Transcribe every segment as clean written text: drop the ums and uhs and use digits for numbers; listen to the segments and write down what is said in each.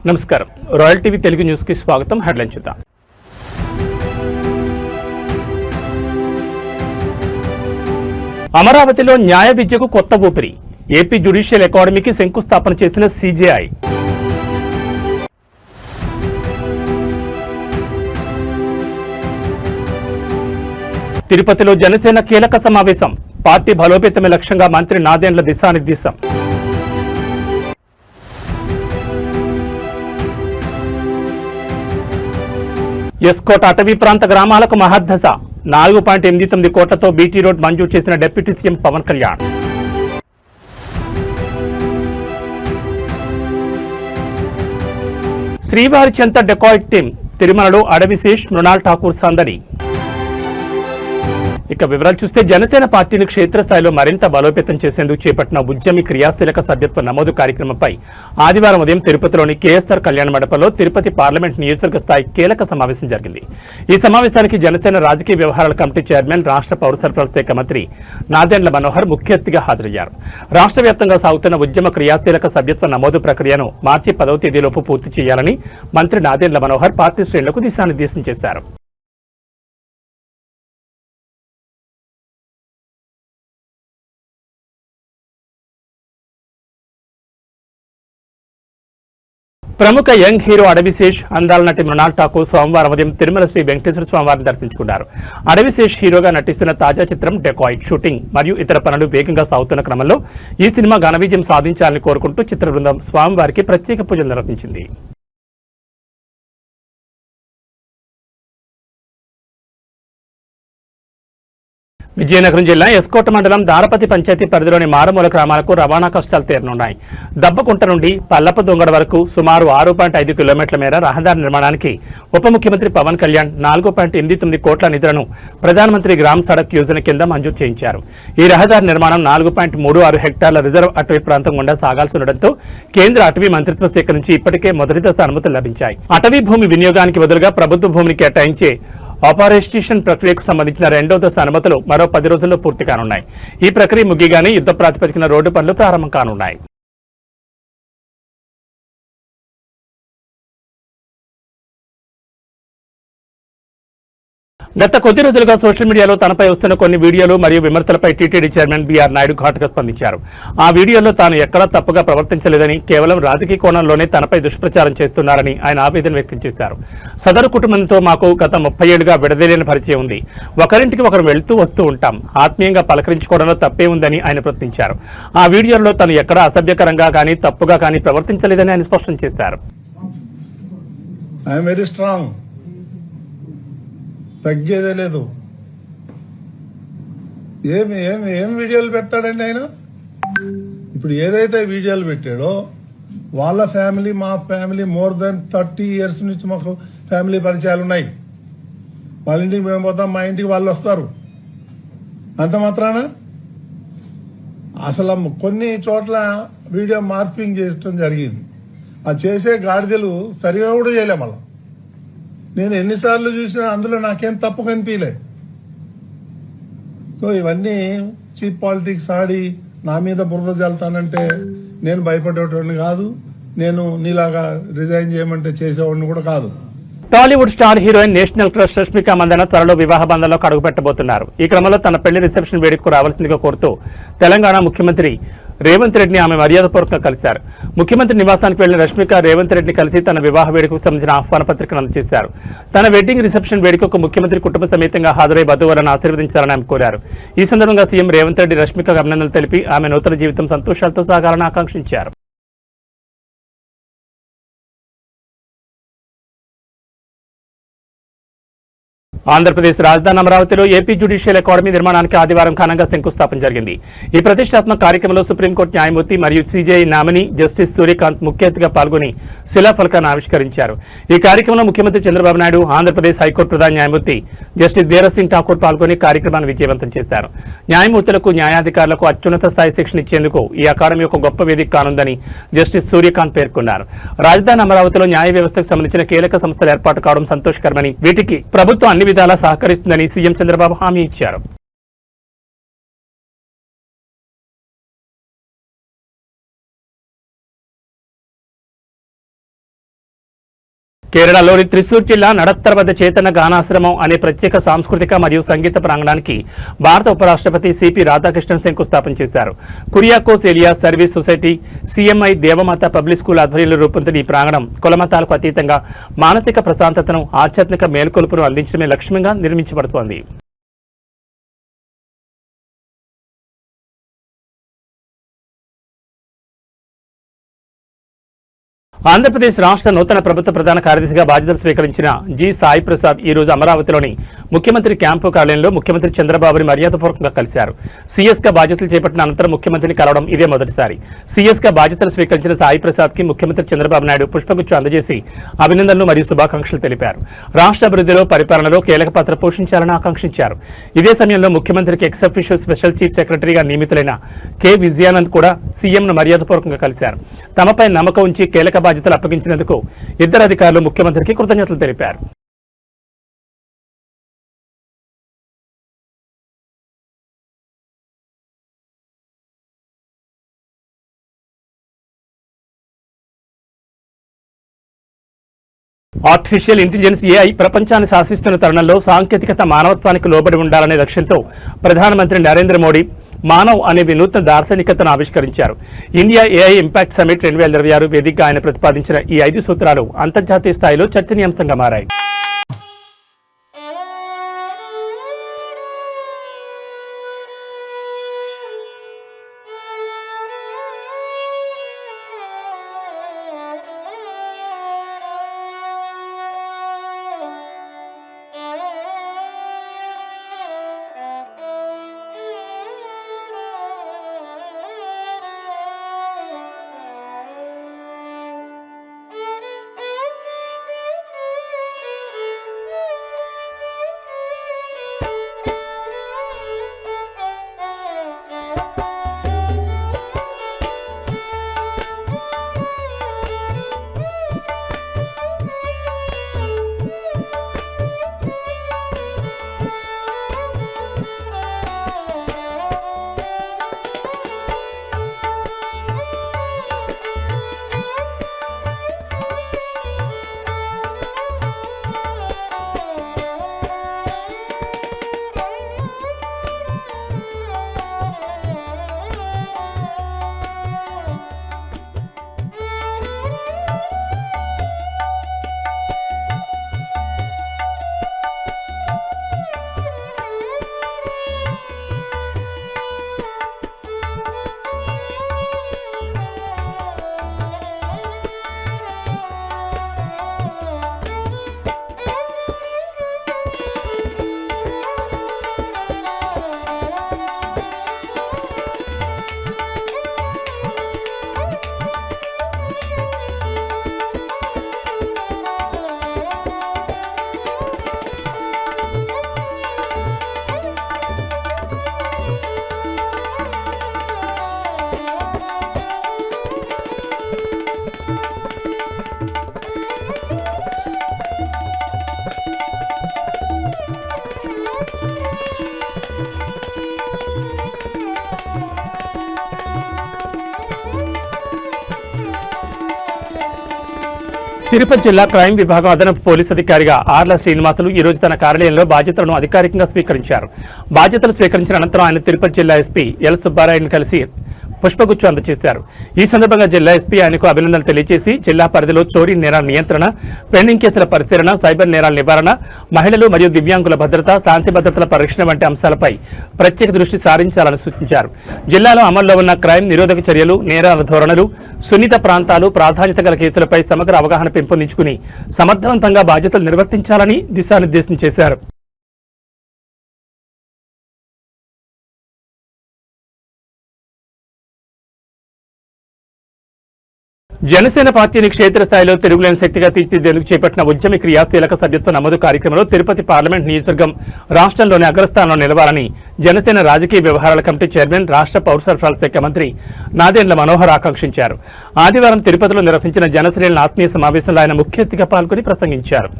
నమస్కారం royal TV Telugu news కి స్వాగతం. హెడ్లైన్ చూద్దాం. అమరావతిలో న్యాయ విద్యకు కొత్త ఊపిరి. ఏపీ జ్యుడిషియల్ అకాడమీకి శంకుస్థాపన చేసిన సీజేఐ. తిరుపతిలో జనసేన కీలక సమావేశం. పార్టీ బలోపేతమే లక్ష్యంగా మంత్రి నాదెండ్ల దిశానిర్దేశం. ఎస్కోట్ అటవీ ప్రాంత గ్రామాలకు మహద్దశ. 4.89 కోట్లతో బీటీ రోడ్ మంజూరు చేసిన డిప్యూటీ సీఎం పవన్ కళ్యాణ్. శ్రీవారి చెంత డెకాయిట్ టీం. తిరుమలలో అడవిశేష్, మృణాల్ ఠాకూర్ సందడి. ఇక వివరాలు చూస్తే జనసేన పార్టీని క్షేత్రస్థాయిలో మరింత బలోపేతం చేసేందుకు చేపట్టిన ఉద్యమి క్రియాశీలక సభ్యత్వ నమోదు కార్యక్రమంపై ఆదివారం ఉదయం తిరుపతిలోని కేఎస్ఆర్ కళ్యాణ మండపంలో తిరుపతి పార్లమెంట్ నియోజకవర్గ స్థాయి కీలక సమావేశం జరిగింది. ఈ సమావేశానికి జనసేన రాజకీయ వ్యవహారాల కమిటీ చైర్మన్, రాష్ట్ర పౌర సరఫరాల శాఖ మంత్రి నాదెండ్ల మనోహర్ ముఖ్య అతిథిగా హాజరయ్యారు. రాష్ట్ర వ్యాప్తంగా సాగుతున్న ఉద్యమ క్రియాశీలక సభ్యత్వ నమోదు ప్రక్రియను మార్చి 10వ తేదీలోపు పూర్తి చేయాలని మంత్రి నాదెండ్ల మనోహర్ పార్టీ శ్రేణులకు దిశానిర్దేశం చేశారు. ప్రముఖ యంగ్ హీరో అడవిశేష్, అందాల నటి మృణాల్ ఠాకూర్ సోమవారం ఉదయం తిరుమల శ్రీ వెంకటేశ్వర స్వామివారిని దర్శించుకున్నారు. అడవిశేష్ హీరోగా నటిస్తున్న తాజా చిత్రం డెకాయిట్ షూటింగ్ మరియు ఇతర పనులు వేగంగా సాగుతున్న క్రమంలో ఈ సినిమా ఘన విజయం సాధించాలని కోరుకుంటూ చిత్ర బృందం స్వామివారికి ప్రత్యేక పూజలు నిర్వహించింది. విజయనగరం జిల్లా ఎస్కోట మండలం దారపతి పంచాయతీ పరిధిలోని మారుమూల గ్రామాలకు రవాణా కష్టాలు తీరనున్నాయి. దబ్బకుంట నుండి పల్లప దొంగడ వరకు సుమారు 6.5 కిలోమీటర్ల మేర రహదారి నిర్మాణానికి ఉప ముఖ్యమంత్రి పవన్ కళ్యాణ్ 4.89 కోట్ల నిధులను ప్రధానమంత్రి గ్రామ సడక్ యోజన కింద మంజూరు చేయించారు. ఈ రహదారి నిర్మాణం 4.36 హెక్టార్ల రిజర్వ్ అటవీ ప్రాంతం గుండా సాగాల్సి ఉండడంతో కేంద్ర అటవీ మంత్రిత్వ శాఖ నుంచి ఇప్పటికే మొదటి దశ అనుమతులు లభించాయి. అటవీ భూమి వినియోగానికి బదులుగా ప్రభుత్వ భూమిని కేటాయించే ఆపరేషన్ ప్రక్రియకు సంబంధించిన 2వ దశ అనుమతులు మరో 10 రోజుల్లో పూర్తి కానున్నాయి. ఈ ప్రక్రియ ముగియగానే యుద్ధ ప్రాతిపదికన రోడ్డు పనులు ప్రారంభం కానున్నాయి. గత కొద్ది రోజులుగా సోషల్ మీడియాలో తనపై వస్తున్న కొన్ని వీడియోలు మరియు విమర్శలపై టీటీడీ చైర్మన్ బీఆర్ నాయుడు ఘాటుగా స్పందించారు. ఆ వీడియోలో తాను ఎక్కడా తప్పుగా ప్రవర్తించలేదని, కేవలం రాజకీయ కోణంలోనే తనపై దుష్ప్రచారం చేస్తున్నారని ఆయన ఆవేదన వ్యక్తం చేశారు. సదరు కుటుంబంతో మాకు గత 30 ఏళ్లుగా విడదీయలేని పరిచయం ఉంది. ఒకరింటికి ఒకరు వెళ్తూ వస్తూ ఉంటాం. ఆత్మీయంగా పలకరించుకోవడంలో తప్పే ఉందని ఆయన ప్రశ్నించారు. ఆ వీడియోలో తను ఎక్కడా అసభ్యకరంగా కానీ తప్పుగా కానీ ప్రవర్తించలేదని ఆయన స్పష్టం చేశారు. తగ్గేదే లేదు. ఏమి ఏమి ఏం వీడియోలు పెడతాడండి ఆయన? ఇప్పుడు ఏదైతే వీడియోలు పెట్టాడో వాళ్ళ ఫ్యామిలీ, మా ఫ్యామిలీ మోర్ దెన్ 30 years నుంచి మాకు ఫ్యామిలీ పరిచయాలు ఉన్నాయి. వాళ్ళ ఇంటికి మేము పోతాం, మా ఇంటికి వాళ్ళు వస్తారు. అంత మాత్రాన అసలు కొన్ని చోట్ల వీడియో మార్పింగ్ చేయడం జరిగింది. ఆ చేసే గాడిదలు సరిగా కూడా చేయలే. మళ్ళా నేను ఎన్నిసార్లు చూసినా అందులో నాకేం తప్పు కనిపించలే. సో ఇవన్నీ చీప్ పాలిటిక్స్ ఆడి నా మీద బురద జల్తానంటే నేను భయపడేటోడిని కాదు. నేను నీలాగా రిజైన్ చేయమంటే చేసేవాడిని కూడా కాదు. Tollywood star heroine national crush Rashmika Mandanna త్వరలో వివాహ బంధంలో అడుగుపెట్టబోతున్నారు. ఈ క్రమంలో తన పెళ్లి రిసెప్షన్ వేడుకకు రావాల్సిందిగా కోరుతూ తెలంగాణ ముఖ్యమంత్రి రేవంత్ రెడ్డిని ఆమె మర్యాదపూర్వకంగా కలిశారు. ముఖ్యమంత్రి నివాసానికి వెళ్లిన రష్మిక రేవంత్ రెడ్డిని కలిసి తన వివాహ వేడుకకు సంబంధించిన ఆహ్వాన పత్రికను అందజేశారు. తన వెడ్డింగ్ రిసెప్షన్ వేడుకకు ముఖ్యమంత్రి కుటుంబ సమేతంగా హాజరై వధువులను ఆశీర్వదించాలని ఆమె కోరారు. ఈ సందర్భంగా సీఎం రేవంత్ రెడ్డి రష్మికకు అభినందనలు తెలిపి ఆమె నూతన జీవితం సంతోషాలతో సాగాలని ఆకాంక్షించారు. ఆంధ్రప్రదేశ్ రాజధాని అమరావతిలో ఏపీ జ్యుడిషియల్ అకాడమీ నిర్మాణానికి ఆదివారం ఘనంగా శంకుస్థాపన జరిగింది. ఈ ప్రతిష్టాత్మక కార్యక్రమంలో సుప్రీంకోర్టు న్యాయమూర్తి మరియు సీజేఐ నామినీ జస్టిస్ సూర్యకాంత్ ముఖ్య అతిథిగా పాల్గొని శిలాఫలకాన్ని ఆవిష్కరించారు. ఈ కార్యక్రమంలో ముఖ్యమంత్రి చంద్రబాబు నాయుడు, ఆంధ్రప్రదేశ్ హైకోర్టు ప్రధాన న్యాయమూర్తి జస్టిస్ బీరస్ సింగ్ ఠాకూర్ పాల్గొని కార్యక్రమాన్ని విజయవంతం చేశారు. న్యాయమూర్తులకు, న్యాయాధికారులకు అత్యున్నత స్థాయి శిక్షణ ఇచ్చేందుకు ఈ అకాడమీ ఒక గొప్ప వేదిక కానుందని జస్టిస్ సూర్యకాంత్ పేర్కొన్నారు. రాజధాని అమరావతిలో న్యాయ వ్యవస్థకు సంబంధించిన కీలక సంస్థలు ఏర్పాటు కావడం సంతోషకరమని, వీటికి ప్రభుత్వం అన్ని విధాలా సహకరిస్తుందని సీఎం చంద్రబాబు హామీ ఇచ్చారు. కేరళలోని త్రిశూర్ జిల్లా నడత్తర్ వద్ద చైతన్య గానాశ్రమం అనే ప్రత్యేక సాంస్కృతిక మరియు సంగీత ప్రాంగణానికి భారత ఉపరాష్ట్రపతి సిపి రాధాకృష్ణన్ శంకుస్థాపన చేశారు. Kuriakose Elias service society, CMI Devamatha public school ఆధ్వర్యంలో రూపొందిన ఈ ప్రాంగణం కులమతాలకు అతీతంగా మానసిక ప్రశాంతతను, ఆధ్యాత్మిక మేల్కొలుపును అందించడమే లక్ష్యంగా నిర్మించబడుతోంది. ఆంధ్రప్రదేశ్ రాష్ట్ర నూతన ప్రభుత్వ ప్రధాన కార్యదర్శిగా బాధ్యతలు స్వీకరించిన జి సాయి ప్రసాద్ ఈ రోజు అమరావతిలోని ముఖ్యమంత్రి క్యాంపు కార్యాలయంలో ముఖ్యమంత్రి చంద్రబాబుని మర్యాదపూర్వకంగా కలిశారు. సీఎస్గా బాధ్యతలు చేపట్టిన అనంతరం ముఖ్యమంత్రిని కలవడం ఇదే మొదటిసారి. సీఎస్గా బాధ్యతలు స్వీకరించిన సాయి ప్రసాద్ కి ముఖ్యమంత్రి చంద్రబాబు నాయుడు పుష్పగుచ్చం అందజేసి అభినందనలు మరియు శుభాకాంక్షలు తెలిపారు. రాష్ట్ర అభివృద్ధిలో, పరిపాలనలో కీలక పాత్ర పోషించాలని ఆకాంక్షించారు. ఇదే సమయంలో ముఖ్యమంత్రికి ఎక్స్ అఫీషియో స్పెషల్ చీఫ్ సెక్రటరీగా నియమితులైన కె విజయానంద్ కూడా సీఎంను మర్యాదపూర్వకంగా కలిశారు. తమపై నమ్మకం ఉంచి కీలక బాధ్యతలు అప్పగించినందుకు ఇద్దరు అధికారులు ముఖ్యమంత్రికి కృతజ్ఞతలు తెలిపారు. ఆర్టిఫిషియల్ ఇంటెలిజెన్స్ ఏఐ ప్రపంచాన్ని శాసిస్తున్న తరుణంలో సాంకేతికత మానవత్వానికి లోబడి ఉండాలనే లక్ష్యంతో ప్రధానమంత్రి నరేంద్ర మోడీ మానవ్ అనే వినూత్న దార్శనికతను ఆవిష్కరించారు. ఇండియా ఏఐ ఇంపాక్ట్ సమిట్ 2026 వేదికగా ఆయన ప్రతిపాదించిన ఈ 5 సూత్రాలు అంతర్జాతీయ స్థాయిలో చర్చనీయాంశంగా మారాయి. తిరుపతి జిల్లా క్రైమ్ విభాగం అదనపు పోలీస్ అధికారిగా ఆర్ల శ్రీనివాసులు ఈ రోజు తన కార్యాలయంలో బాధ్యతలను అధికారికంగా స్వీకరించారు. బాధ్యతలు స్వీకరించిన అనంతరం ఆయన తిరుపతి జిల్లా ఎస్పీ ఎల్ సుబ్బారాయుడిని కలిసి పుష్పగుచ్చం అందజేశారు. ఈ సందర్భంగా జిల్లా ఎస్పీ ఆయనకు అభినందనలు తెలియజేసి జిల్లా పరిధిలో చోరీ నేరాల నియంత్రణ, పెండింగ్ కేసుల పరిశీలన, సైబర్ నేరాల నివారణ, మహిళలు మరియు దివ్యాంగుల భద్రత, శాంతి భద్రతల పరిరక్షణ వంటి అంశాలపై ప్రత్యేక దృష్టి సారించాలని సూచించారు. జిల్లాలో అమల్లో ఉన్న క్రైమ్ నిరోధక చర్యలు, నేరాల ధోరణులు, సున్నిత ప్రాంతాలు, ప్రాధాన్యత గల కేసులపై సమగ్ర అవగాహన పెంపొందించుకుని సమర్థవంతంగా బాధ్యతలు నిర్వర్తించాలని దిశానిర్దేశం చేశారు. జనసేన పార్టీని క్షేత్రస్థాయిలో తిరుగులేని శక్తిగా తీర్చిదిద్దేందుకు చేపట్టిన ఉద్యమ క్రియాశీలక సభ్యత్వ నమోదు కార్యక్రమంలో తిరుపతి పార్లమెంట్ నియోజకవర్గం రాష్ట్రంలోని అగ్రస్థానంలో నిలవాలని జనసేన రాజకీయ వ్యవహారాల కమిటీ చైర్మన్, రాష్ట్ర పౌర సరఫరాల శాఖ మంత్రి నాదెండ్ల మనోహర్ ఆకాంక్షించారు. ఆదివారం తిరుపతిలో నిర్వహించిన జనశ్రేణుల ఆత్మీయ సమావేశంలో ఆయన ముఖ్య అతిథిగా పాల్గొని ప్రసంగించారు.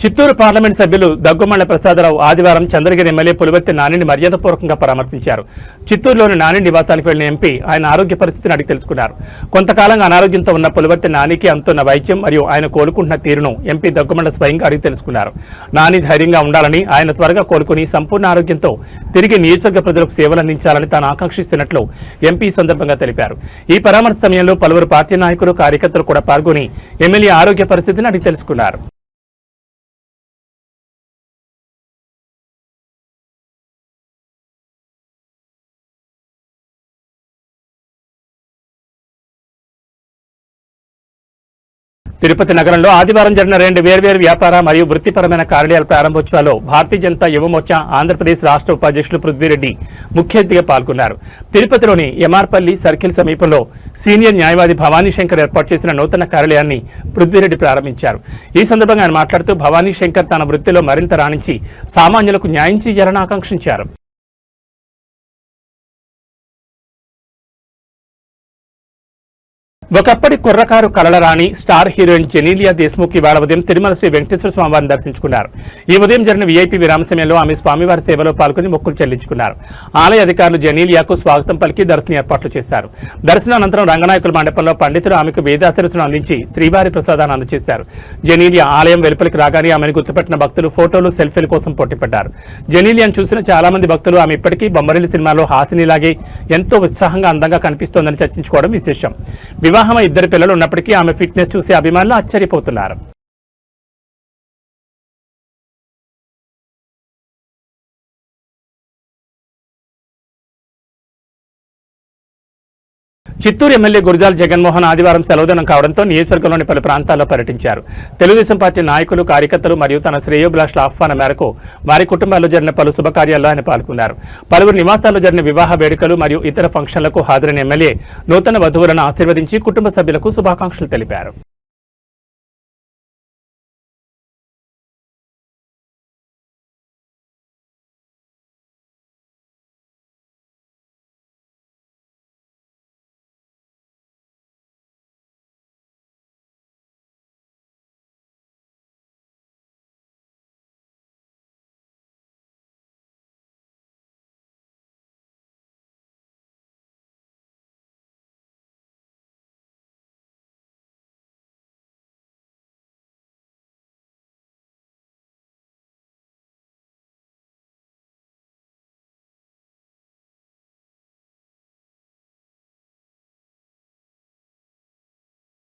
చిత్తూరు పార్లమెంట్ సభ్యులు దగ్గుమళ్ల ప్రసాదరావు ఆదివారం చంద్రగిరి ఎమ్మెల్యే పులివర్తి నానిని మర్యాదపూర్వకంగా పరామర్శించారు. చిత్తూరులోని నాని నివాసానికి వెళ్లిన ఎంపీ ఆయన ఆరోగ్య పరిస్థితిని అడిగి తెలుసుకున్నారు. కొంతకాలంగా అనారోగ్యంతో ఉన్న పులివర్తి నానికి అందుతున్న వైద్యం మరియు ఆయన కోలుకుంటున్న తీరును ఎంపీ దగ్గుమళ్ల స్వయంగా అడిగి తెలుసుకున్నారు. నాని ధైర్యంగా ఉండాలని, ఆయన త్వరగా కోలుకుని సంపూర్ణ ఆరోగ్యంతో తిరిగి నియోజకవర్గ ప్రజలకు సేవలందించాలని తాను ఆకాంక్షిస్తున్నట్లు ఎంపీ సందర్భంగా తెలిపారు. ఈ పరామర్శ సమయంలో పలువురు పార్టీ నాయకులు, కార్యకర్తలు కూడా పాల్గొని ఎమ్మెల్యే ఆరోగ్య పరిస్థితిని అడిగి తెలుసుకున్నారు. తిరుపతి నగరంలో ఆదివారం జరిగిన 2 వేర్వేరు వ్యాపార మరియు వృత్తిపరమైన కార్యాలయాల ప్రారంభోత్సవాల్లో భారతీయ జనతా యువమోర్చా ఆంధ్రప్రదేశ్ రాష్ట్ర ఉపాధ్యక్షులు పృథ్వీరెడ్డి ముఖ్య అతిథిగా పాల్గొన్నారు. తిరుపతిలోని ఎంఆర్పల్లి సర్కిల్ సమీపంలో సీనియర్ న్యాయవాది భవానీ శంకర్ ఏర్పాటు చేసిన నూతన కార్యాలయాన్ని పృథ్వీరెడ్డి ప్రారంభించారు. ఈ సందర్భంగా ఆయన మాట్లాడుతూ భవానీ శంకర్ తన వృత్తిలో మరింత రాణించి సామాన్యులకు న్యాయం చేయాలని ఆకాంక్షించారు. ఒకప్పటి కుర్రకారు కలలరాణి స్టార్ హీరోయిన్ జెనీలియా దేశ్ముఖ్ ఇవాళ ఉదయం తిరుమల శ్రీ వెంకటేశ్వర స్వామివారిని దర్శించుకున్నారు. ఈ ఉదయం జరిగిన వీఐపీ విరామ సమయంలో ఆమె స్వామివారి సేవలో పాల్గొని మొక్కులు చెల్లించుకున్నారు. ఆలయ అధికారులు జెనీలియాకు స్వాగతం పలికి దర్శన ఏర్పాట్లు చేశారు. దర్శనం అనంతరం రంగనాయకుల మండపంలో పండితులు ఆమెకు వేదాశీర్వచనం అందించి శ్రీవారి ప్రసాదాన్ని అందజేశారు. జెనీలియా ఆలయం వెలుపలికి రాగానే ఆమెను గుర్తుపెట్టిన భక్తులు ఫోటోలు, సెల్ఫీల కోసం పోటీపడ్డారు. జెనీలియాను చూసిన చాలా మంది భక్తులు ఆమె ఇప్పటికీ బొమ్మరిల్లి సినిమాలో హాసినిలాగే ఎంతో ఉత్సాహంగా, అందంగా కనిపిస్తోందని చర్చించుకోవడం విశేషం. వివాహమై 2 పిల్లలు ఉన్నప్పటికీ ఆమె ఫిట్నెస్ చూసి అభిమానులు ఆశ్చర్యపోతున్నారు. చిత్తూరు ఎమ్మెల్యే గురజాల జగన్మోహన్ ఆదివారం సెలవుదినం కావడంతో నియోజకవర్గంలోని పలు ప్రాంతాల్లో పర్యటించారు. తెలుగుదేశం పార్టీ నాయకులు, కార్యకర్తలు మరియు తన శ్రేయోభిలాషుల ఆహ్వానం మేరకు వారి కుటుంబాల్లో జరిగిన పలు శుభకార్యాల్లో ఆయన పాల్గొన్నారు. పలువురు నివాసాల్లో జరిగిన వివాహ వేడుకలు మరియు ఇతర ఫంక్షన్లకు హాజరైన ఎమ్మెల్యే నూతన వధువులను ఆశీర్వదించి కుటుంబ సభ్యులకు శుభాకాంక్షలు తెలిపారు.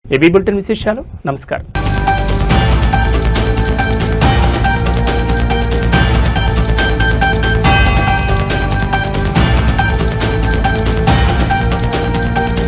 ఏబీ బులెటిన్ విశేషాలు. నమస్కారం.